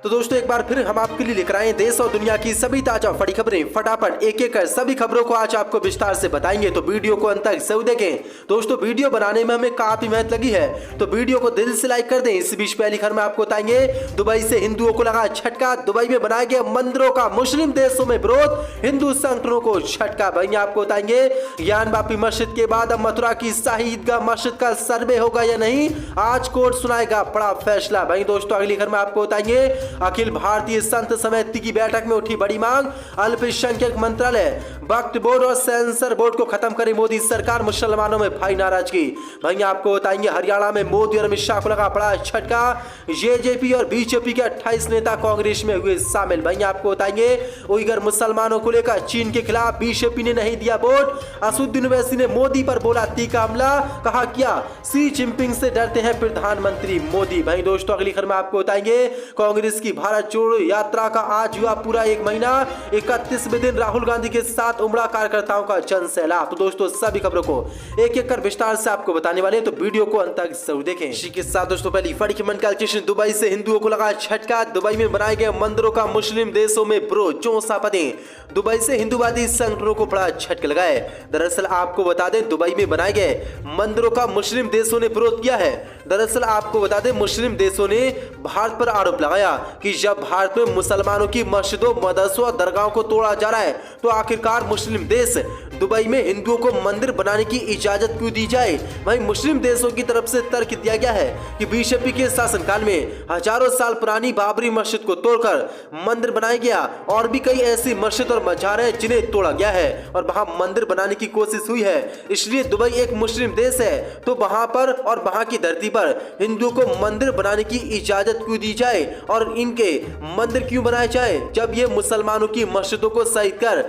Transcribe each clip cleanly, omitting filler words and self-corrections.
तो दोस्तों एक बार फिर हम आपके लिए लेकर आए देश और दुनिया की सभी ताजा बड़ी खबरें फटाफट एक एक कर सभी खबरों को आज आपको विस्तार से बताएंगे, तो वीडियो को अंत तक जरूर देखें। दोस्तों वीडियो बनाने में हमें काफी मेहनत लगी है, तो वीडियो को दिल से लाइक कर दें। इस बीच पहली खबर में आपको बताएंगे दुबई से हिंदुओं को लगा झटका। दुबई में बनाए गए मंदिरों का मुस्लिम देशों में विरोध, हिंदू संगठनों को झटका। वहीं आपको बताएंगे ज्ञान वापी मस्जिद के बाद अब मथुरा की शाही ईदगाह मस्जिद का सर्वे होगा या नहीं, आज कोर्ट सुनाएगा बड़ा फैसला। वहीं दोस्तों अगली खबर में आपको बताएंगे अखिल भारतीय संत समिति की बैठक में उठी बड़ी मांग, अल्पसंख्यक मंत्रालय, वक्फ बोर्ड और सेंसर बोर्ड को खत्म करे मोदी सरकार, मुसलमानों में भाई नाराजगी। वहीं आपको बताएंगे हरियाणा में मोदी और अमित शाह को लगा बड़ा झटका, जेजेपी और बीजेपी के 28 नेता कांग्रेस में हुए शामिल। वहीं आपको बताएंगे उइगर मुसलमानों को लेकर चीन के खिलाफ बीजेपी ने नहीं दिया वोट, असुद्दीन ओवैसी ने मोदी पर बोला तीखा हमला, कहा क्या शी जिनपिंग से डरते हैं प्रधानमंत्री मोदी। वहीं दोस्तों अगली खबर में आपको बताएंगे कांग्रेस की भारत जोड़ो यात्रा का आज हुआ पूरा एक महीना, 31वें दिन राहुल गांधी के साथ उमड़ा कार्यकर्ताओं का जन सैलाब। तो दोस्तों सभी खबरों को एक एक कर विस्तार से आपको बताने वाले हैं, तो वीडियो को अंत तक जरूर देखें। इसी के साथ दोस्तों पहली बड़ी खबर, दुबई से हिंदुओं को लगा झटका। दुबई में बनाए गए मंदिरों का मुस्लिम देशों में विरोध, चौंसा पदें। दुबई से हिंदूवादी संगठनों को बड़ा झटका लगा है। दरअसल आपको बता दें दुबई में बनाए गए मंदिरों का मुस्लिम देशों ने विरोध किया है। दरअसल आपको बता दें मुस्लिम देशों ने भारत पर आरोप लगाया कि जब भारत में मुसलमानों की मस्जिदों, मदरसों और दरगाहों को तोड़ा जा रहा है, तो आखिरकार मुस्लिम देश दुबई में हिंदुओं को मंदिर बनाने की इजाजत क्यों दी जाए। वहीं मुस्लिम देशों की तरफ से तर्क दिया गया है कि बीजेपी के शासनकाल में हजारों साल पुरानी बाबरी मस्जिद को तोड़कर मंदिर बनाया गया, और भी कई ऐसी मस्जिद और मजार हैं जिन्हें तोड़ा गया है और वहां मंदिर बनाने की कोशिश हुई है। इसलिए दुबई एक मुस्लिम देश है, तो वहां पर और वहां की धरती पर हिंदुओं को मंदिर बनाने की इजाजत क्यों दी जाए और इनके मंदिर क्यों बनाए जाए, जब ये मुसलमानों की मस्जिदों को सही कर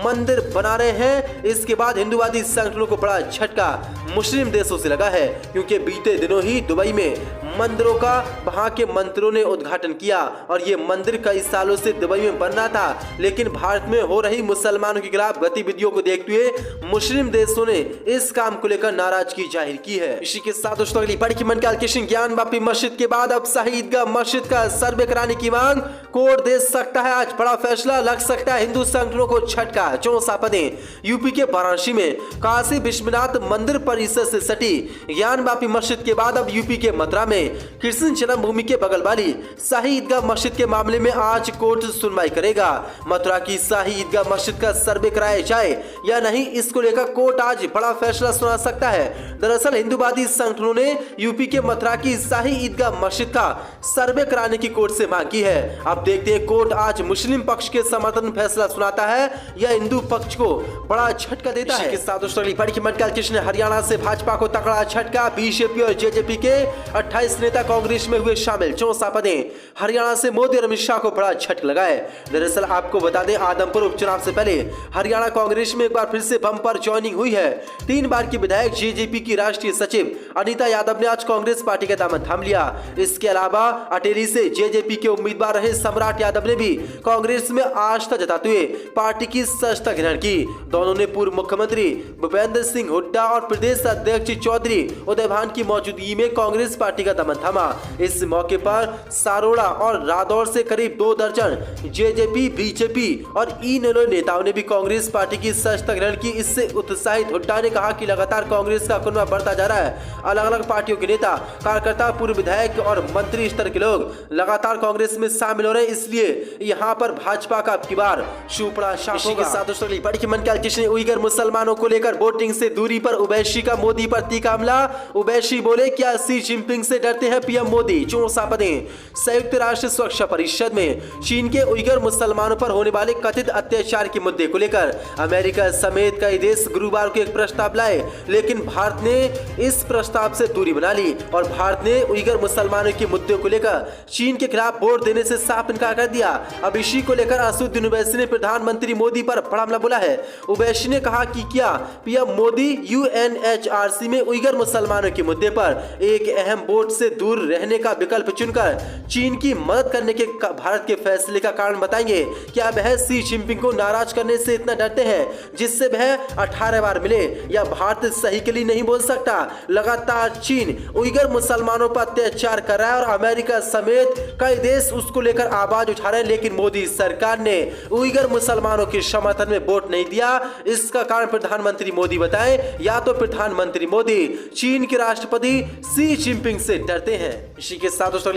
मंदिर बना रहे हैं। इसके बाद हिंदूवादी संगठनों को बड़ा झटका मुस्लिम देशों से लगा है, क्योंकि बीते दिनों ही दुबई में मंदिरों का वहां के मंत्रियों ने उद्घाटन किया और ये मंदिर कई सालों से दुबई में बनना था, लेकिन भारत में हो रही मुसलमानों के खिलाफ गतिविधियों को देखते हुए मुस्लिम देशों ने इस काम को लेकर नाराजगी जाहिर की है। इसी के साथ दोस्तों अगली बड़ी खबर, ज्ञान वापी मस्जिद के बाद अब शाही ईदगाह मस्जिद का सर्वे कराने की मांग, कोर्ट दे सकता है आज बड़ा फैसला, लग सकता है हिंदू संगठनों को झटका, चौंसा पदें। यूपी के वाराणसी में काशी विश्वनाथ मंदिर परिसर से सटी ज्ञान वापी मस्जिद के बाद अब यूपी के मथुरा में कृष्ण जन्मभूमि के बगल वाली शाही ईदगाह मस्जिद के मामले में आज कोर्ट सुनवाई करेगा। मथुरा की शाही ईदगाह मस्जिद का सर्वे कराया जाए या नहीं, इसको लेकर कोर्ट आज बड़ा फैसला सुना सकता है। दरअसल हिंदूवादी संगठनों ने यूपी के मथुरा की शाही ईदगाह मस्जिद का सर्वे कराने की कोर्ट से मांग की है। अब देखते हैं कोर्ट आज मुस्लिम पक्ष के समर्थन में फैसला सुनाता है या हिंदू पक्ष को बड़ा झटका देता है। हरियाणा से भाजपा को तगड़ा झटका, बीजेपी और जेजेपी के 28 नेता कांग्रेस में हुए शामिल, चौंसा पदें। हरियाणा से मोदी और अमित शाह को बड़ा झटका लगा है। दरअसल आपको बता दें आदमपुर उपचुनाव से पहले हरियाणा कांग्रेस में एक बार फिर से बम्पर ज्वाइनिंग हुई है। 3 बार की विधायक जेजेपी की राष्ट्रीय सचिव अनीता यादव ने आज कांग्रेस पार्टी का दामन थाम लिया। इसके अलावा अटेरी से जेजेपी के उम्मीदवार रहे सम्राट यादव ने भी कांग्रेस में आस्था जताते हुए पार्टी की सदस्यता ग्रहण की। दोनों ने पूर्व मुख्यमंत्री भूपेंद्र सिंह हुड्डा और प्रदेश अध्यक्ष चौधरी उदय भान की मौजूदगी में कांग्रेस पार्टी का दामन थामा। इस मौके पर सारोड़ा और रादौर से करीब 2 दर्जन जेजेपी, बीजेपी और इनेलो नेताओं ने भी कांग्रेस पार्टी की सदस्यता ग्रहण की। इससे उत्साहित हुड्डा ने कहा कि लगातार कांग्रेस का कुनबा बढ़ता जा रहा है। अलग अलग पार्टियों के नेता, कार्यकर्ता, पूर्व विधायक और मंत्री स्तर के लोग लगातार कांग्रेस में शामिल हो रहे हैं, इसलिए यहाँ पर भाजपा का अब की बार सुपड़ा शाख होगा। उइगर मुसलमानों को लेकर वोटिंग से दूरी पर ओवैसी का मोदी पर तीखा हमला, ओवैसी बोले क्या शी जिनपिंग से डरते हैं पीएम मोदी, चौंसा पदें। संयुक्त राष्ट्र सुरक्षा परिषद में चीन के उइगर मुसलमानों पर होने वाले कथित अत्याचार के मुद्दे को लेकर अमेरिका समेत कई देश गुरुवार को एक प्रस्ताव लाए, लेकिन भारत ने इस प्रस्ताव से दूरी बना ली और भारत ने उइगर मुसलमानों के मुद्दे को लेकर चीन के खिलाफ वोट देने से साफ इनकार कर दिया। अब इसी को लेकर असुद्दीन ओवैसी ने प्रधानमंत्री मोदी पर बड़ा हमला बोला है। ओवैसी ने कहा कि क्या पीएम मोदी यूएनएचआरसी में उइगर मुसलमानों के मुद्दे पर एक अहम वोट से दूर रहने का विकल्प चुनकर चीन की मदद करने के भारत के फैसले का कारण बताएंगे। क्या वह शी जिनपिंग को नाराज करने से इतना डरते हैं जिससे वह 18 बार मिले, या भारत सही के लिए नहीं बोल सकता। लगातार चीन उइगर मुसलमानों पर अत्याचार कर रहा है और अमेरिका समेत कई देश उसको लेकर आवाज उठा रहे हैं, लेकिन मोदी सरकार ने उइगर मुसलमानों के समर्थन में वोट नहीं दिया। इसका कारण प्रधानमंत्री मोदी बताएं, या तो प्रधानमंत्री मोदी चीन के राष्ट्रपति शी जिनपिंग से डरते हैं। इसी के साथ दोस्तों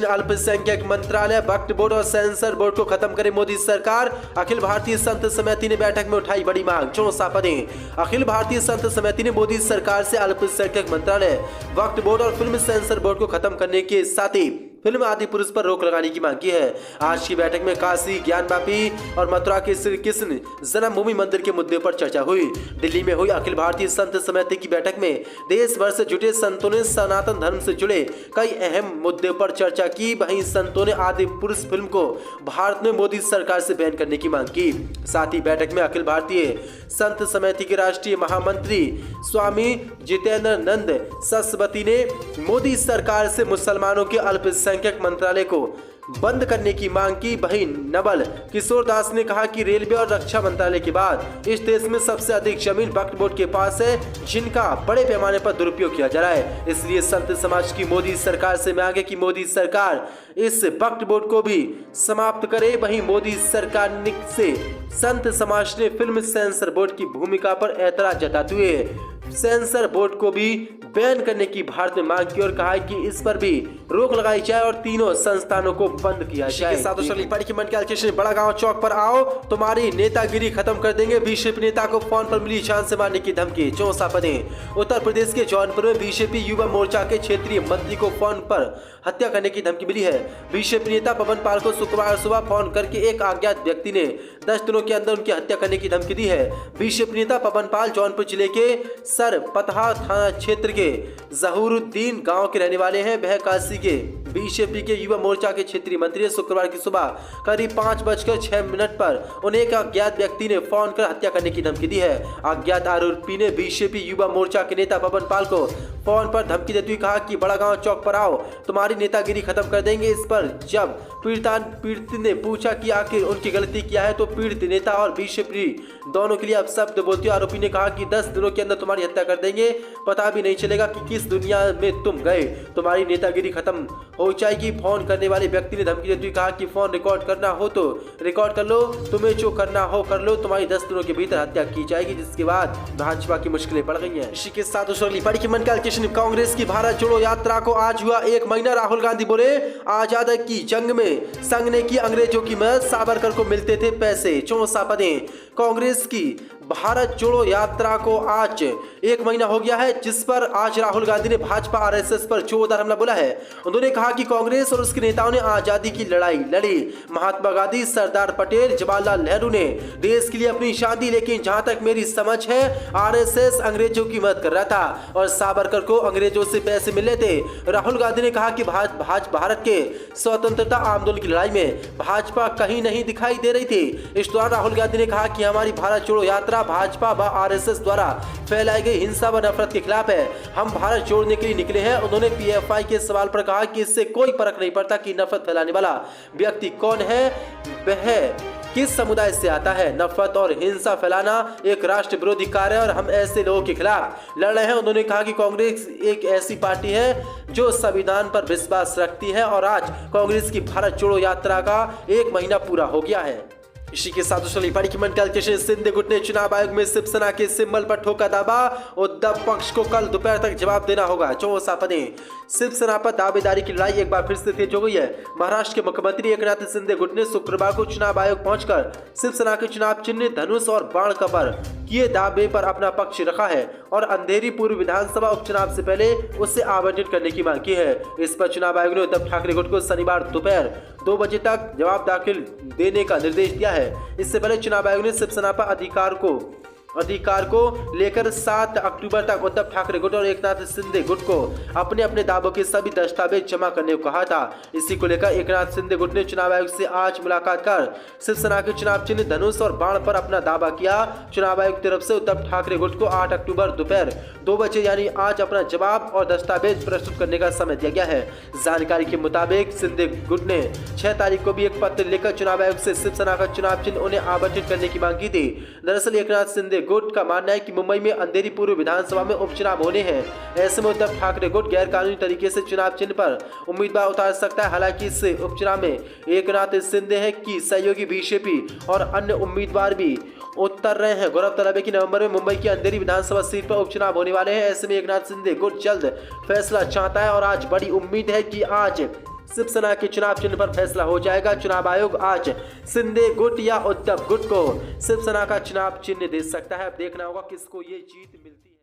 अल्पसंख्यक मंत्रालय, वक्फ बोर्ड और सेंसर बोर्ड को खत्म करे मोदी सरकार। अखिल भारतीय संत समिति ने बैठक में उठाई बड़ी मांग, 64 पदें। अखिल भारतीय संत समिति ने मोदी सरकार से अल्पसंख्यक मंत्रालय, वक्फ बोर्ड और फिल्म सेंसर बोर्ड को खत्म करने के साथ ही फिल्म आदि पुरुष पर रोक लगाने की मांग की है। आज की बैठक में काशी, ज्ञानवापी और मथुरा के श्री कृष्ण जन्मभूमि मंदिर के मुद्दे पर चर्चा हुई। दिल्ली में हुई अखिल भारतीय संत समिति की बैठक में देश भर से जुटे संतों ने सनातन धर्म से जुड़े कई अहम मुद्दों पर चर्चा की। वहीं संतों ने आदि पुरुष फिल्म को भारत में मोदी सरकार से बैन करने की मांग की। साथ ही बैठक में अखिल भारतीय संत समिति के राष्ट्रीय महामंत्री स्वामी जितेंद्रानंद सरस्वती ने मोदी सरकार से मुसलमानों के अल्पसंख्यक मंत्रालय को बंद करने की मांग की। वहीं नवल किशोर दास ने कहा कि रेलवे और रक्षा मंत्रालय के बाद इस देश में सबसे अधिक जमीन वक्फ बोर्ड के पास है, जिनका बड़े पैमाने पर दुरुपयोग किया जा रहा है। इसलिए संत समाज की मोदी सरकार से मांग है कि मोदी सरकार इस वक्फ बोर्ड को भी समाप्त करे। वहीं मोदी सरकार से संत समाज ने फिल्म सेंसर बोर्ड की भूमिका पर ऐतराज जताते हुए सेंसर बोर्ड को भी बैन करने की भारत में मांग की और कहा है कि इस पर भी रोक लगाई जाए और तीनों संस्थानों को बंद किया जाए। बड़ा गांव चौक पर आओ, तुम्हारी नेतागिरी खत्म कर देंगे। बीजेपी नेता को फोन पर मिली जान से मारने की धमकी, 64 पदें। उत्तर प्रदेश के जौनपुर में बीजेपी युवा मोर्चा के क्षेत्रीय मंत्री को फोन पर हत्या करने की धमकी मिली है। बीजेपी नेता पवन पाल को शुक्रवार सुबह फोन करके एक अज्ञात व्यक्ति ने 10 दिनों के अंदर उनकी हत्या करने की धमकी दी है। बीजेपी नेता पवन पाल जौनपुर जिले के सरपतहा थाना क्षेत्र के जहूरुद्दीन गांव के रहने वाले हैं। वह काशी के बीजेपी के युवा मोर्चा के क्षेत्रीय मंत्री शुक्रवार की सुबह करीब 5:06 पर उन्हें एक अज्ञात व्यक्ति ने फोन कर हत्या करने की धमकी दी है। अज्ञात आरोपी ने बीजेपी युवा मोर्चा के नेता पवन पाल को फोन पर धमकी देते हुए कहा कि बड़ा गांव चौक पर आओ, तुम्हारी नेतागिरी खत्म कर देंगे। इस पर जब पीड़ित ने पूछा कि आखिर उनकी गलती क्या है, तो पीड़ित नेता और बीजेपी दोनों के लिए अपशब्द बोलते आरोपी ने कहा कि 10 दिनों के अंदर तुम्हारी हत्या कर देंगे, पता भी नहीं चलेगा कि किस दुनिया में तुम गए, तुम्हारी नेतागिरी खत्म हो जाएगी। फोन करने वाले व्यक्ति ने धमकी देते हुए कहा कि फोन रिकॉर्ड करना हो तो रिकॉर्ड कर लो, तुम्हें जो करना हो कर लो, तुम्हारी 10 दिनों के भीतर हत्या की जाएगी। जिसके बाद भाजपा की मुश्किलें बढ़ गई हैं। इसी के साथ कांग्रेस की भारत जोड़ो यात्रा को आज हुआ 1 महीना। राहुल गांधी बोले, आजादी की जंग में संघ ने की अंग्रेजों की मदद, सावरकर को मिलते थे पैसे, 64 पदें। कांग्रेस की भारत जोड़ो यात्रा को आज 1 महीना हो गया है, जिस पर आज राहुल गांधी ने भाजपा आरएसएस पर जोरदार हमला बोला है। उन्होंने कहा कि कांग्रेस और उसके नेताओं ने आजादी की लड़ाई लड़ी। महात्मा गांधी, सरदार पटेल, जवाहरलाल नेहरू ने देश के लिए अपनी शादी, लेकिन जहां तक मेरी समझ है आरएसएस अंग्रेजों की मदद कर रहा था और सावरकर को अंग्रेजों से पैसे मिले थे। राहुल गांधी ने कहा कि भारत के स्वतंत्रता आंदोलन की लड़ाई में भाजपा कहीं नहीं दिखाई दे रही थी। इस दौरान राहुल गांधी ने कहा कि हमारी भारत जोड़ो यात्रा भाजपा व आरएसएस द्वारा फैलाई गई हिंसा व नफरत के खिलाफ है। हम भारत जोड़ने के लिए निकले हैं। उन्होंने पीएफआई के सवाल पर कहा कि इससे कोई फर्क नहीं पड़ता कि नफरत फैलाने वाला व्यक्ति कौन है, वह किस समुदाय से आता है। नफरत और हिंसा फैलाना एक राष्ट्र विरोधी कार्य है और हम ऐसे लोगों के खिलाफ लड़ रहे हैं। उन्होंने कहा कि कांग्रेस एक ऐसी पार्टी है जो संविधान पर विश्वास रखती है और आज कांग्रेस की भारत जोड़ो यात्रा का 1 महीना पूरा हो गया है। इसी के साथ सिंधे गुट ने चुनाव आयोग में शिवसेना के सिंबल पर ठोका दावा, उद्धव पक्ष को कल दोपहर तक जवाब देना होगा, 64 पदें। शिवसेना पर दावेदारी की लड़ाई एक बार फिर से तेज हो गई है। महाराष्ट्र के मुख्यमंत्री एकनाथ शिंदे गुट ने शुक्रवार को चुनाव आयोग पहुंचकर शिवसेना के चुनाव चिन्ह धनुष और बाण पर किए दावे पर अपना पक्ष रखा है और अंधेरी पूर्व विधानसभा उपचुनाव से पहले उसे आवंटित करने की मांग की है। इस पर चुनाव आयोग ने उद्धव ठाकरे गुट को शनिवार दोपहर 2 बजे तक जवाब दाखिल देने का निर्देश दिया है। इससे पहले चुनाव आयोग ने शिवसेना पर अधिकार को लेकर 7 अक्टूबर तक उद्धव ठाकरे गुट और एकनाथ शिंदे गुट को अपने अपने दावों के सभी दस्तावेज जमा करने को कहा था। इसी को लेकर एकनाथ शिंदे गुट ने चुनाव आयोग से आज मुलाकात कर शिवसेना के चुनाव चिन्ह धनुष और बाण पर अपना दावा किया। चुनाव आयोग की तरफ से उद्धव ठाकरे गुट को 8 अक्टूबर दोपहर 2 बजे यानी आज अपना जवाब और दस्तावेज प्रस्तुत करने का समय दिया गया है। जानकारी के मुताबिक शिंदे गुट ने 6 तारीख को भी एक पत्र लिखकर चुनाव आयोग से शिवसेना का चुनाव चिन्ह उन्हें आवंटित करने की मांग की थी। दरअसल एकनाथ शिंदे गुट का मानना है कि मुंबई में अंधेरी पूर्व विधानसभा में उपचुनाव होने हैं। ऐसे में उद्धव ठाकरे गुट गैर कानूनी तरीके से चुनाव चिन्ह पर उम्मीदवार उतार सकता है। हालांकि इस उपचुनाव में एकनाथ शिंदे हैं कि सहयोगी बीजेपी और अन्य उम्मीदवार भी उतर रहे हैं। गौरतलब है कि नवंबर में मुंबई की अंधेरी विधानसभा सीट पर उपचुनाव होने वाले हैं। ऐसे में एकनाथ शिंदे गुट जल्द फैसला चाहता है और आज बड़ी उम्मीद है कि आज शिवसेना के चुनाव चिन्ह पर फैसला हो जाएगा। चुनाव आयोग आज शिंदे गुट या उद्धव गुट को शिवसेना का चुनाव चिन्ह दे सकता है। अब देखना होगा किसको ये जीत मिलती है।